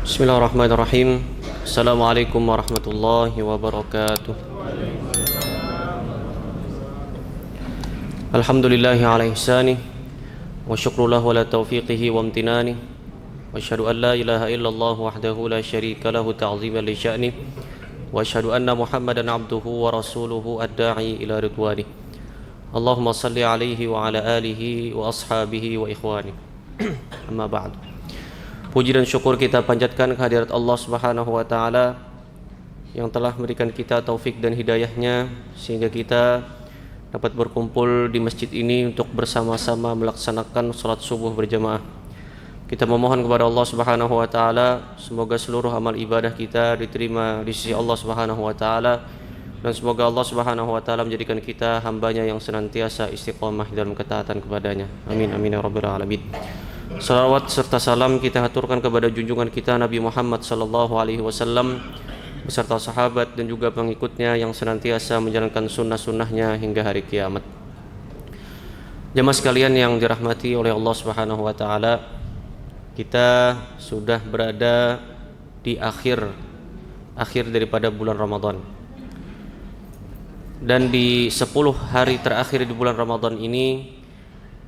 Bismillahirrahmanirrahim. Assalamualaikum warahmatullahi wabarakatuh. Alhamdulillahi ala ihsanih wa syukrulahu ala taufiqihi wa amtinanih wa asyhadu an la ilaha illallah wahdahu la syarika lahu ta'ziman li sya'nih wa asyhadu anna Muhammadan abduhu wa rasuluhu ad-da'i ila ridwanih. Allahumma salli alaihi wa ala alihi wa ashabihi wa ikhwanih. Amma ba'du. Puji dan syukur kita panjatkan kehadirat Allah Subhanahu wa taala yang telah memberikan kita taufik dan hidayahnya sehingga kita dapat berkumpul di masjid ini untuk bersama-sama melaksanakan salat subuh berjamaah. Kita memohon kepada Allah Subhanahu wa taala semoga seluruh amal ibadah kita diterima di sisi Allah Subhanahu wa taala dan semoga Allah Subhanahu wa taala menjadikan kita hambanya yang senantiasa istiqomah dalam ketaatan kepadanya. Amin amin ya rabbal alamin. Salawat serta salam kita haturkan kepada junjungan kita Nabi Muhammad sallallahu alaihi wasallam beserta sahabat dan juga pengikutnya yang senantiasa menjalankan sunnah-sunnahnya hingga hari kiamat. Jamaah sekalian yang dirahmati oleh Allah Subhanahu wa taala, kita sudah berada di akhir daripada bulan Ramadan. Dan di 10 hari terakhir di bulan Ramadan ini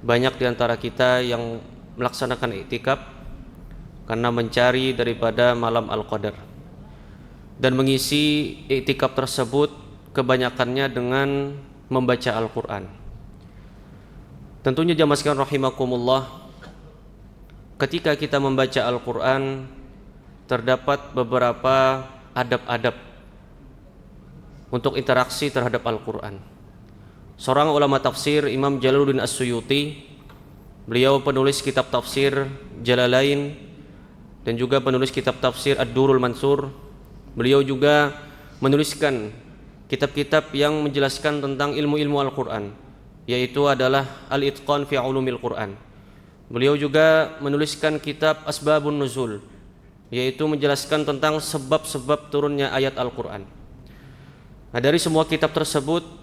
banyak di antara kita yang melaksanakan iktikaf karena mencari daripada malam Al-Qadar dan mengisi iktikaf tersebut kebanyakannya dengan membaca Al-Quran. Tentunya jamaah sekalian rahimakumullah, ketika kita membaca Al-Quran terdapat beberapa adab-adab untuk interaksi terhadap Al-Quran. Seorang ulama tafsir, Imam Jalaluddin As-Suyuti, beliau penulis kitab tafsir Jalalain dan juga penulis kitab tafsir Ad-Durrul Mansur. Beliau juga menuliskan kitab-kitab yang menjelaskan tentang ilmu-ilmu Al-Quran, yaitu adalah Al-Itqan fi Ulumil Quran. Beliau juga menuliskan kitab Asbabun Nuzul, yaitu menjelaskan tentang sebab-sebab turunnya ayat Al-Quran. Nah, dari semua kitab tersebut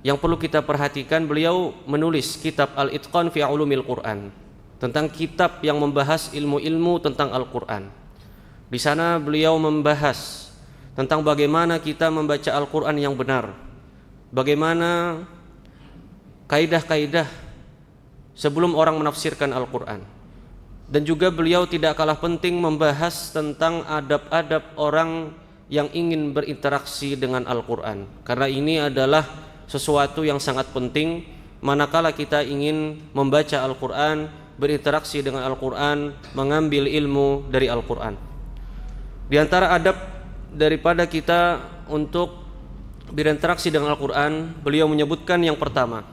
yang perlu kita perhatikan, beliau menulis kitab Al-Itqan fi Ulumil Quran, tentang kitab yang membahas ilmu-ilmu tentang Al-Quran. Di sana beliau membahas tentang bagaimana kita membaca Al-Quran yang benar, bagaimana kaidah-kaidah sebelum orang menafsirkan Al-Quran. Dan juga beliau tidak kalah penting membahas tentang adab-adab orang yang ingin berinteraksi dengan Al-Quran, karena ini adalah sesuatu yang sangat penting manakala kita ingin membaca Al-Quran, berinteraksi dengan Al-Quran, mengambil ilmu dari Al-Quran. Di antara adab daripada kita untuk berinteraksi dengan Al-Quran, beliau menyebutkan yang pertama,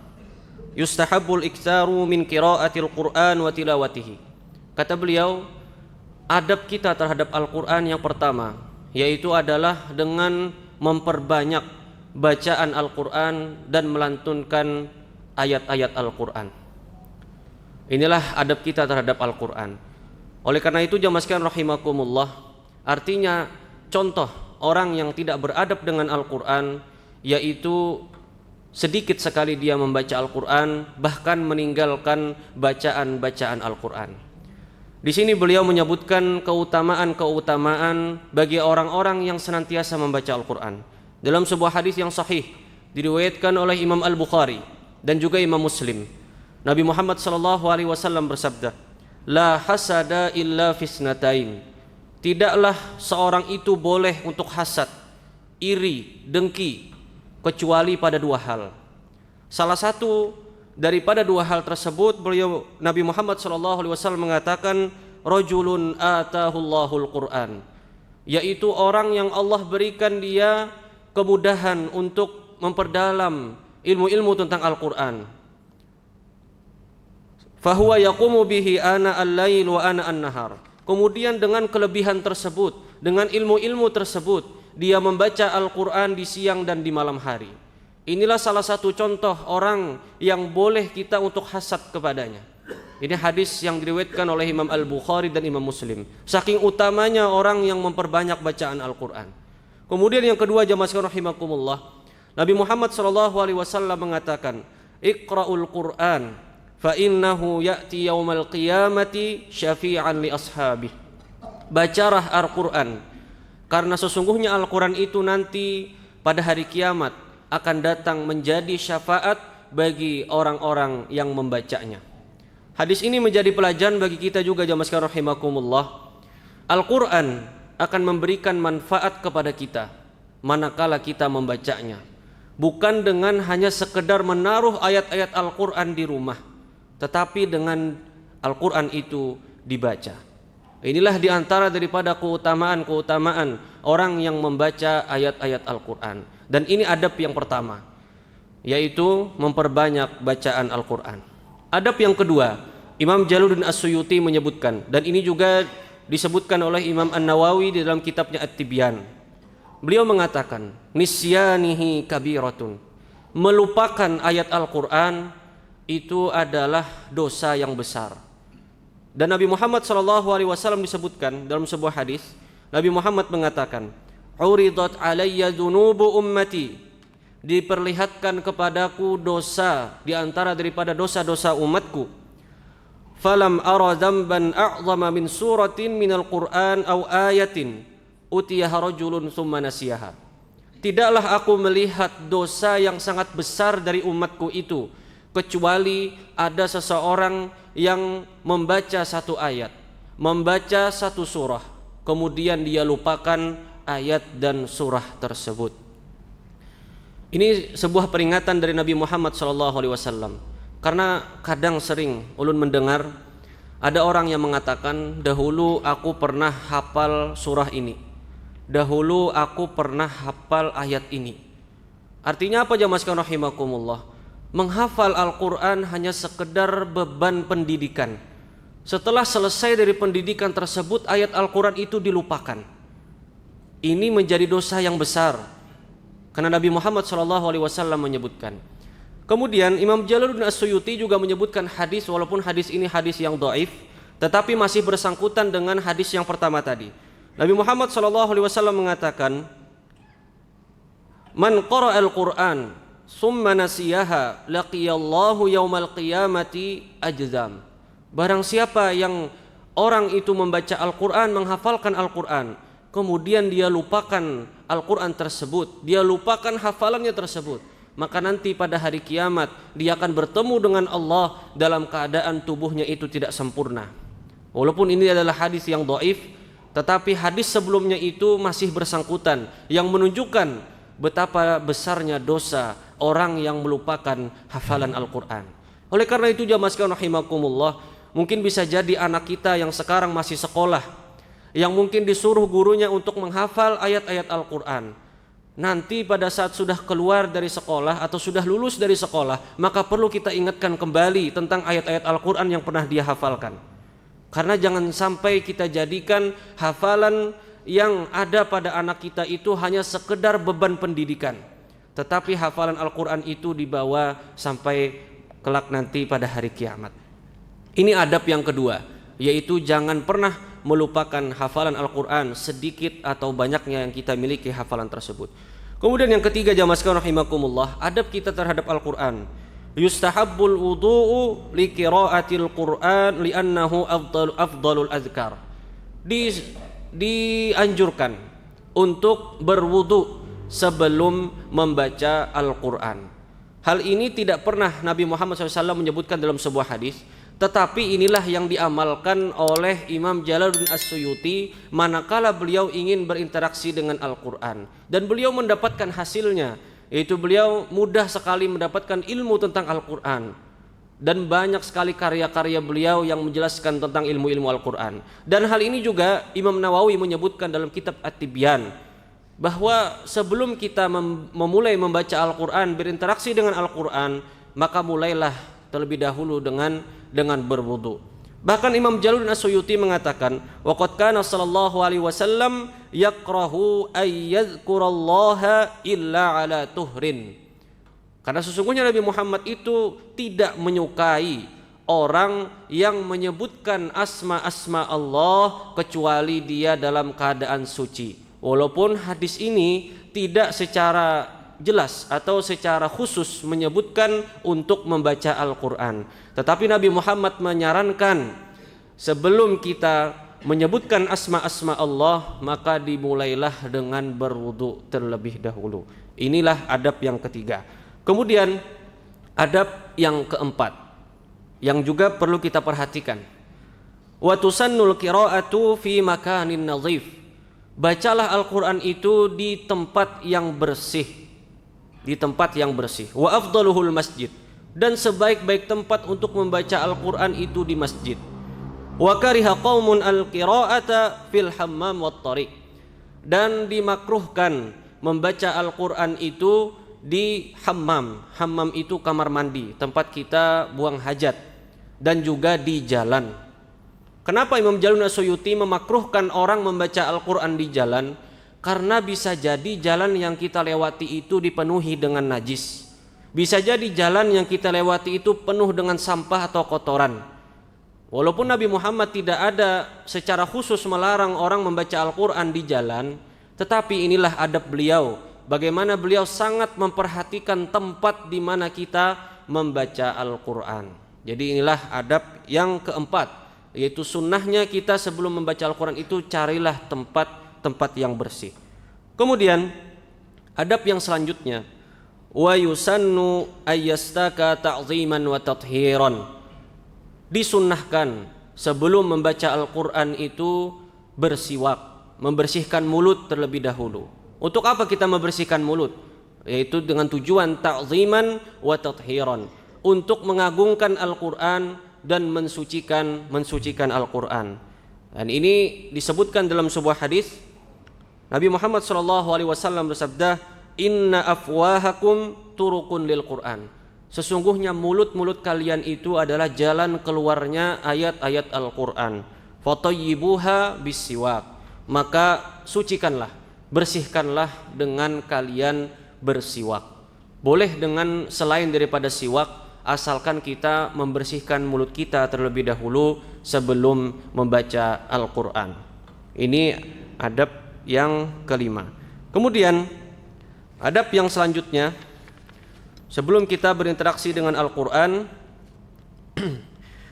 yustahabul iktsaru min qiraatil Quran wa tilawatihi. Kata beliau, adab kita terhadap Al-Quran yang pertama yaitu adalah dengan memperbanyak bacaan Al-Quran dan melantunkan ayat-ayat Al-Quran. Inilah adab kita terhadap Al-Quran. Oleh karena itu jamaah sekalian rahimakumullah, artinya contoh orang yang tidak beradab dengan Al-Quran yaitu sedikit sekali dia membaca Al-Quran, bahkan meninggalkan bacaan-bacaan Al-Quran. Di sini beliau menyebutkan keutamaan-keutamaan bagi orang-orang yang senantiasa membaca Al-Quran. Dalam sebuah hadis yang sahih diriwayatkan oleh Imam Al-Bukhari dan juga Imam Muslim, Nabi Muhammad sallallahu alaihi wasallam bersabda, "La hasada illa fisnatain." Tidaklah seorang itu boleh untuk hasad, iri, dengki kecuali pada dua hal. Salah satu daripada dua hal tersebut, beliau Nabi Muhammad sallallahu alaihi wasallam mengatakan, "Rajulun atahullahul Qur'an." Yaitu orang yang Allah berikan dia kemudahan untuk memperdalam ilmu-ilmu tentang Al-Quran. Fahuwa yaqumu bihi ana al-lail wa ana an-nahar. Kemudian dengan kelebihan tersebut, dengan ilmu-ilmu tersebut, dia membaca Al-Quran di siang dan di malam hari. Inilah salah satu contoh orang yang boleh kita untuk hasad kepadanya. Ini hadis yang diriwayatkan oleh Imam Al-Bukhari dan Imam Muslim. Saking utamanya orang yang memperbanyak bacaan Al-Quran. Kemudian yang kedua jamaah sekalian rahimakumullah, Nabi Muhammad sallallahu alaihi wasallam mengatakan, "Iqra'ul Qur'an fa innahu ya'ti yaumal qiyamati syafi'an li ashabih." bacalah Al-Quran, karena sesungguhnya Al-Quran itu nanti pada hari kiamat akan datang menjadi syafaat bagi orang-orang yang membacanya. Hadis ini menjadi pelajaran bagi kita juga jamaah sekalian rahimakumullah. Al-Quran akan memberikan manfaat kepada kita manakala kita membacanya, bukan dengan hanya sekedar menaruh ayat-ayat Al-Quran di rumah, tetapi dengan Al-Quran itu dibaca. Inilah diantara daripada keutamaan orang yang membaca ayat-ayat Al-Quran. Dan ini adab yang pertama, yaitu memperbanyak bacaan Al-Quran. Adab yang kedua, Imam Jalaluddin As-Suyuti menyebutkan, dan ini juga disebutkan oleh Imam An-Nawawi di dalam kitabnya At-Tibyan. Beliau mengatakan, nisyanihi kabiratun, melupakan ayat Al-Quran itu adalah dosa yang besar. Dan Nabi Muhammad SAW disebutkan dalam sebuah hadis, Nabi Muhammad mengatakan, uridat alayya dhunubu ummati, diperlihatkan kepadaku dosa di antara daripada dosa-dosa umatku. Falam ara dzamban a'zama min suratin minal Qur'an aw ayatin utiyaha rajulun thumma nasiyaha. Tidaklah aku melihat dosa yang sangat besar dari umatku itu, kecuali ada seseorang yang membaca satu ayat, membaca satu surah, kemudian dia lupakan ayat dan surah tersebut. Ini sebuah peringatan dari Nabi Muhammad SAW. Karena kadang sering ulun mendengar ada orang yang mengatakan, dahulu aku pernah hafal surah ini, dahulu aku pernah hafal ayat ini. Artinya apa jamaah sekalian rahimakumullah? Menghafal Al-Quran hanya sekedar beban pendidikan. Setelah selesai dari pendidikan tersebut, ayat Al-Quran itu dilupakan. Ini menjadi dosa yang besar, karena Nabi Muhammad SAW menyebutkan. Kemudian Imam Jalaluddin As-Suyuti juga menyebutkan hadis, walaupun hadis ini hadis yang dhaif, tetapi masih bersangkutan dengan hadis yang pertama tadi. Nabi Muhammad SAW mengatakan, man qara'al Qur'an summa nasiyaha laqiyallahu yaumal qiyamati ajzam. Barang siapa yang orang itu membaca Al-Quran, menghafalkan Al-Quran, kemudian dia lupakan Al-Quran tersebut, dia lupakan hafalannya tersebut, maka nanti pada hari kiamat dia akan bertemu dengan Allah dalam keadaan tubuhnya itu tidak sempurna. Walaupun ini adalah hadis yang dhaif, tetapi hadis sebelumnya itu masih bersangkutan, yang menunjukkan betapa besarnya dosa orang yang melupakan hafalan Al-Quran. Oleh karena itu jamaah sekalian rahimakumullah, mungkin bisa jadi anak kita yang sekarang masih sekolah, yang mungkin disuruh gurunya untuk menghafal ayat-ayat Al-Quran, nanti pada saat sudah keluar dari sekolah atau sudah lulus dari sekolah, maka perlu kita ingatkan kembali tentang ayat-ayat Al-Quran yang pernah dia hafalkan. Karena jangan sampai kita jadikan hafalan yang ada pada anak kita itu hanya sekedar beban pendidikan, tetapi hafalan Al-Quran itu dibawa sampai kelak nanti pada hari kiamat. Ini adab yang kedua, yaitu jangan pernah melupakan hafalan Al-Quran, sedikit atau banyaknya yang kita miliki hafalan tersebut. Kemudian yang ketiga jamaah sekalian rahimakumullah, adab kita terhadap Al-Quran. Yustahabbul wudu'u li qiraatil Qur'an li'annahu afdalul azkar. Dianjurkan untuk berwudu sebelum membaca Al-Quran. Hal ini tidak pernah Nabi Muhammad SAW menyebutkan dalam sebuah hadis, tetapi inilah yang diamalkan oleh Imam Jalaluddin As-Suyuti manakala beliau ingin berinteraksi dengan Al-Quran. Dan beliau mendapatkan hasilnya, yaitu beliau mudah sekali mendapatkan ilmu tentang Al-Quran. Dan banyak sekali karya-karya beliau yang menjelaskan tentang ilmu-ilmu Al-Quran. Dan hal ini juga Imam Nawawi menyebutkan dalam kitab At-Tibyan, bahwa sebelum kita memulai membaca Al-Quran, berinteraksi dengan Al-Quran, maka mulailah terlebih dahulu dengan berwudu. Bahkan Imam Jalaluddin As-Suyuti mengatakan, waqad kana sallallahu alaihi wasallam yakrahu ay yadhkurallaha illa ala tuhrin. Karena sesungguhnya Nabi Muhammad itu tidak menyukai orang yang menyebutkan asma-asma Allah kecuali dia dalam keadaan suci. Walaupun hadis ini tidak secara jelas atau secara khusus menyebutkan untuk membaca Al-Quran, tetapi Nabi Muhammad menyarankan sebelum kita menyebutkan asma-asma Allah, maka dimulailah dengan berwudu terlebih dahulu. Inilah adab yang ketiga. Kemudian adab yang keempat yang juga perlu kita perhatikan. Wa tusannul qira'atu fi makanin nadhif. Bacalah Al-Qur'an itu di tempat yang bersih. Di tempat yang bersih. Wa afdaluhul masjid. Dan sebaik-baik tempat untuk membaca Al-Qur'an itu di masjid. Wa kariha qaumun al-qira'ata fil hammam wat tariq. Dan dimakruhkan membaca Al-Qur'an itu di hammam. Hammam itu kamar mandi, tempat kita buang hajat, dan juga di jalan. Kenapa Imam Jalun As-Suyuti memakruhkan orang membaca Al-Qur'an di jalan? Karena bisa jadi jalan yang kita lewati itu dipenuhi dengan najis. Bisa jadi jalan yang kita lewati itu penuh dengan sampah atau kotoran. Walaupun Nabi Muhammad tidak ada secara khusus melarang orang membaca Al-Qur'an di jalan, tetapi inilah adab beliau. Bagaimana beliau sangat memperhatikan tempat di mana kita membaca Al-Qur'an. Jadi inilah adab yang keempat, yaitu sunnahnya kita sebelum membaca Al-Qur'an itu carilah tempat yang bersih. Kemudian adab yang selanjutnya, wa yusannu ayyastaka ta'ziman wa tathiran. Disunnahkan sebelum membaca Al-Qur'an itu bersiwak, membersihkan mulut terlebih dahulu. Untuk apa kita membersihkan mulut? Yaitu dengan tujuan ta'ziman wa tathiran, untuk mengagungkan Al-Qur'an dan mensucikan Al-Qur'an. Dan ini disebutkan dalam sebuah hadis. Nabi Muhammad SAW bersabda, "Inna afwahakum turukun lil Qur'an." Sesungguhnya mulut-mulut kalian itu adalah jalan keluarnya ayat-ayat Al-Qur'an. Fatayyibuha bisiwak. Maka sucikanlah, bersihkanlah dengan kalian bersiwak. Boleh dengan selain daripada siwak, asalkan kita membersihkan mulut kita terlebih dahulu sebelum membaca Al-Qur'an. Ini adab yang kelima. Kemudian adab yang selanjutnya, sebelum kita berinteraksi dengan Al-Qur'an,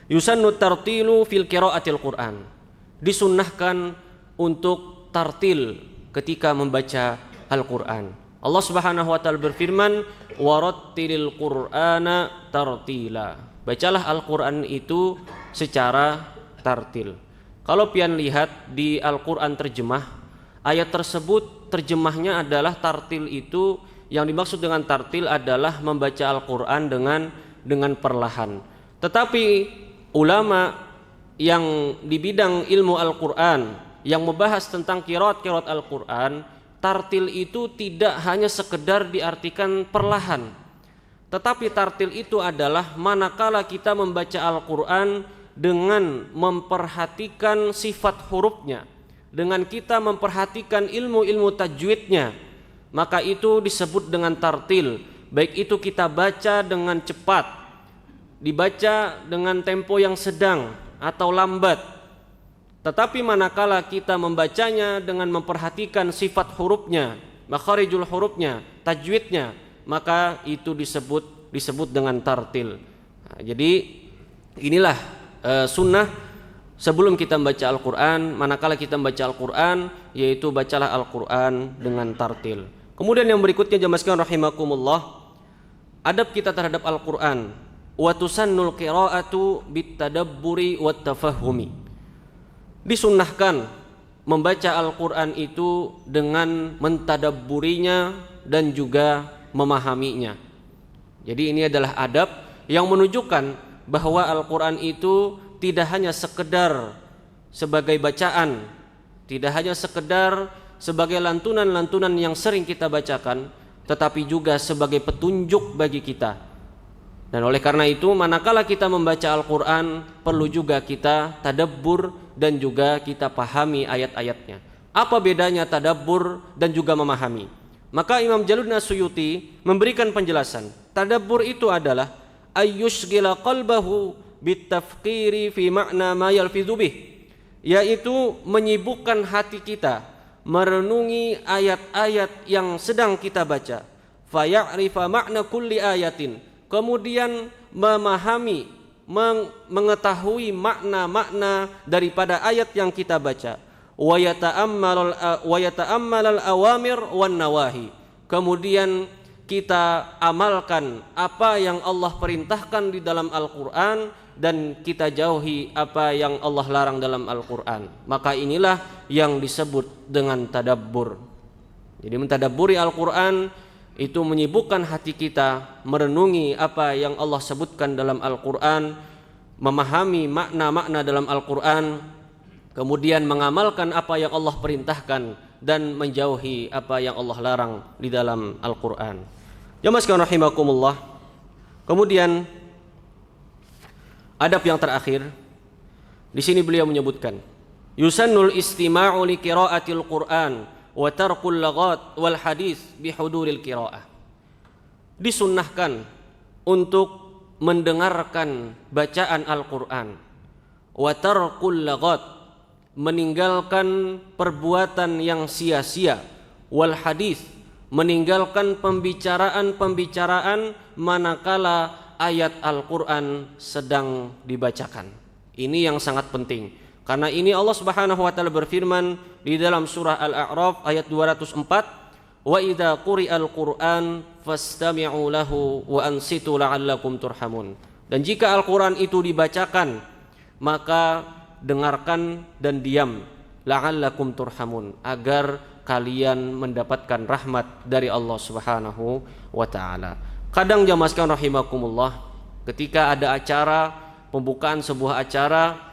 yusannu tartilu fil qiraatil Qur'an. Disunnahkan untuk tartil ketika membaca Al-Qur'an. Allah Subhanahu wa taala berfirman, "Warattilil Qur'ana tartila." Bacalah Al-Qur'an itu secara tartil. Kalau pian lihat di Al-Qur'an terjemah, ayat tersebut terjemahnya adalah tartil itu. Yang dimaksud dengan tartil adalah membaca Al-Qur'an dengan perlahan. Tetapi ulama yang di bidang ilmu Al-Qur'an yang membahas tentang qiraat Al-Qur'an, tartil itu tidak hanya sekedar diartikan perlahan. Tetapi tartil itu adalah manakala kita membaca Al-Qur'an dengan memperhatikan sifat hurufnya, dengan kita memperhatikan ilmu-ilmu tajwidnya, maka itu disebut dengan tartil. Baik itu kita baca dengan cepat, dibaca dengan tempo yang sedang atau lambat. Tetapi manakala kita membacanya dengan memperhatikan sifat hurufnya, makharijul hurufnya, tajwidnya, maka itu disebut dengan tartil. Nah, jadi inilah sunnah sebelum kita membaca Al-Qur'an. Manakala kita membaca Al-Qur'an, yaitu bacalah Al-Qur'an dengan tartil. Kemudian yang berikutnya, jamaah sekalian rahimakumullah, adab kita terhadap Al-Qur'an. Wa tusannul qira'atu bitadabburi wat tafahumi. Disunnahkan membaca Al-Qur'an itu dengan mentadabburinya dan juga memahaminya. Jadi ini adalah adab yang menunjukkan bahwa Al-Qur'an itu tidak hanya sekedar sebagai bacaan, tidak hanya sekedar sebagai lantunan-lantunan yang sering kita bacakan, tetapi juga sebagai petunjuk bagi kita. Dan oleh karena itu, manakala kita membaca Al-Qur'an, perlu juga kita tadabbur dan juga kita pahami ayat-ayatnya. Apa bedanya tadabbur dan juga memahami? Maka Imam Jalun As-Suyuti memberikan penjelasan. Tadabbur itu adalah ayyushghila qalbahu bitafkiri fi makna ma yalfidhu bih, yaitu menyibukkan hati kita merenungi ayat-ayat yang sedang kita baca, faya'rifa makna kulli ayatin, kemudian memahami mengetahui makna-makna daripada ayat yang kita baca. Wa yata'ammalal awamir wan nawahi. Kemudian kita amalkan apa yang Allah perintahkan di dalam Al-Qur'an dan kita jauhi apa yang Allah larang dalam Al-Qur'an. Maka inilah yang disebut dengan tadabbur. Jadi mentadabburi Al-Qur'an itu menyibukkan hati kita merenungi apa yang Allah sebutkan dalam Al-Qur'an, memahami makna-makna dalam Al-Qur'an, kemudian mengamalkan apa yang Allah perintahkan dan menjauhi apa yang Allah larang di dalam Al-Qur'an. Jamaah sekalian rahimakumullah. Kemudian adab yang terakhir di sini beliau menyebutkan yusannul istima'u li qira'atil Qur'an wa tarkul laghat wal hadis bihuduril qira'ah. Disunnahkan untuk mendengarkan bacaan Al-Qur'an, wa tarkul laghat, meninggalkan perbuatan yang sia-sia, wal hadis, meninggalkan pembicaraan-pembicaraan manakala ayat Al-Qur'an sedang dibacakan. Ini yang sangat penting. Karena ini Allah Subhanahu wa taala berfirman di dalam surah Al-A'raf ayat 204, "Wa idza quri'al Qur'an fastami'u lahu wa ansitu la'allakum turhamun." Dan jika Al-Qur'an itu dibacakan, maka dengarkan dan diam, la'allakum turhamun, agar kalian mendapatkan rahmat dari Allah Subhanahu wa taala. Kadang jamaah sekalian rahimakumullah, ketika ada acara pembukaan sebuah acara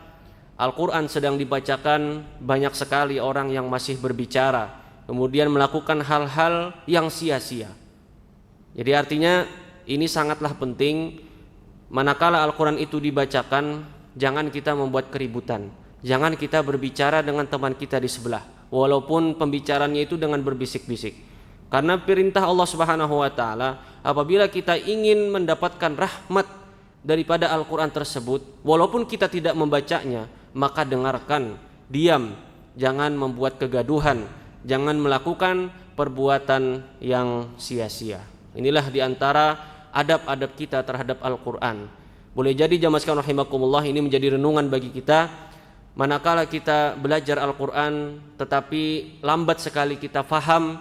Al-Quran sedang dibacakan, banyak sekali orang yang masih berbicara, kemudian melakukan hal-hal yang sia-sia. Jadi artinya ini sangatlah penting, manakala Al-Quran itu dibacakan, jangan kita membuat keributan, jangan kita berbicara dengan teman kita di sebelah, walaupun pembicaranya itu dengan berbisik-bisik. Karena perintah Allah Subhanahu wa taala, apabila kita ingin mendapatkan rahmat daripada Al-Quran tersebut, walaupun kita tidak membacanya, maka dengarkan, diam, jangan membuat kegaduhan, jangan melakukan perbuatan yang sia-sia. Inilah diantara adab-adab kita terhadap Al-Quran. Boleh jadi jamaah sekalian rahimakumullah, ini menjadi renungan bagi kita. Manakala kita belajar Al-Quran tetapi lambat sekali kita faham,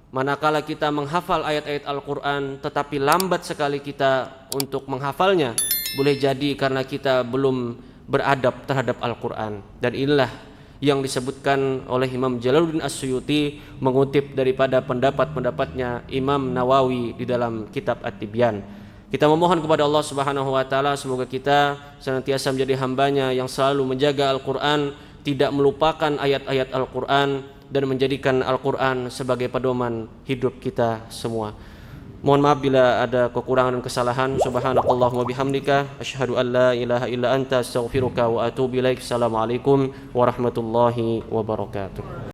manakala kita menghafal ayat-ayat Al-Quran tetapi lambat sekali kita untuk menghafalnya, boleh jadi karena kita belum beradab terhadap Al-Quran. Dan inilah yang disebutkan oleh Imam Jalaluddin As-Suyuti mengutip daripada pendapat-pendapatnya Imam Nawawi di dalam kitab At-Tibyan. Kita memohon kepada Allah Subhanahu wa taala, semoga kita senantiasa menjadi hambanya yang selalu menjaga Al-Quran, tidak melupakan ayat-ayat Al-Quran, dan menjadikan Al-Quran sebagai pedoman hidup kita semua. Mohon maaf bila ada kekurangan dan kesalahan. Subhanakallahumma bihamdika asyhadu an la ilaha illa anta astaghfiruka wa atubu ilaik. Assalamualaikum warahmatullahi wabarakatuh.